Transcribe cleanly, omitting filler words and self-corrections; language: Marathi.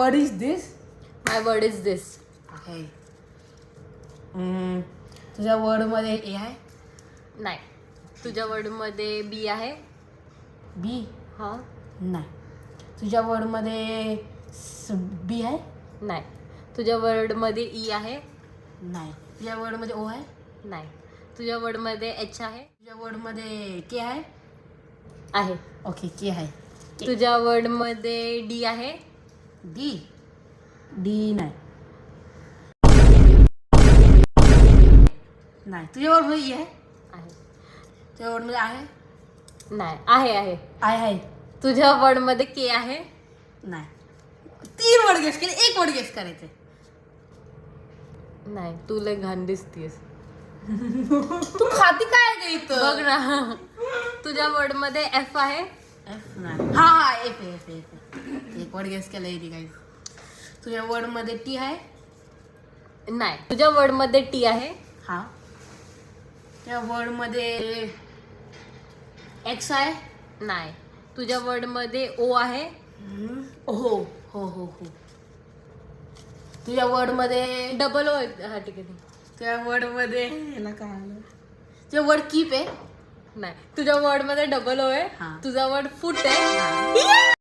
word is this? My word is this. Okay. तुझ्या word मध्ये A आहे? नाही. तुझ्या वर्ड मध्ये बी आहे? B? हा. नाही. तुझ्या word मध्ये B आहे? नाही. तुझ्या वर्ड मध्ये ई आहे? नाही. तुझ्या word मध्ये O आहे? नाही. तुझ्या वर्ड मध्ये एच आहे? तुझ्या word मध्ये K आहे? आहे. ओके, K आहे. तुझ्या वर्ड मध्ये डी आहे? D? D नाही. नाही. तुझ्या word मध्ये E आहे? आहे. तुझ्या word मध्ये आहे? नाही. आहे आहे. I आहे? तुझ्या वर्ड मध्ये के आहे? नाही. 3 word गेस केले, 1 word गेस करायचं. नाही. तू लय घाण दिसतीयस. तू खाती काय ग इथं? बघ ना. तुझ्या वर्ड मध्ये एफ आहे? F नाही. हा F आहे. 1 word गेस केलं इथे काही. तुझ्या word मध्ये T आहे? नाही. तुझ्या वर्ड मध्ये टी आहे? हा. तुझ्या word मध्ये X आहे? नाही. तुझ्या वर्ड मध्ये ओ आहे? हो. तुझ्या word मध्ये डबल ओ हा ठीक आहे. तुझ्या word मध्ये याला काय आलं? तुझ्या word keep आहे? नाही. तुझ्या वर्ड मध्ये डबल ओ आहे? हा. तुझा वर्ड फूट आहे?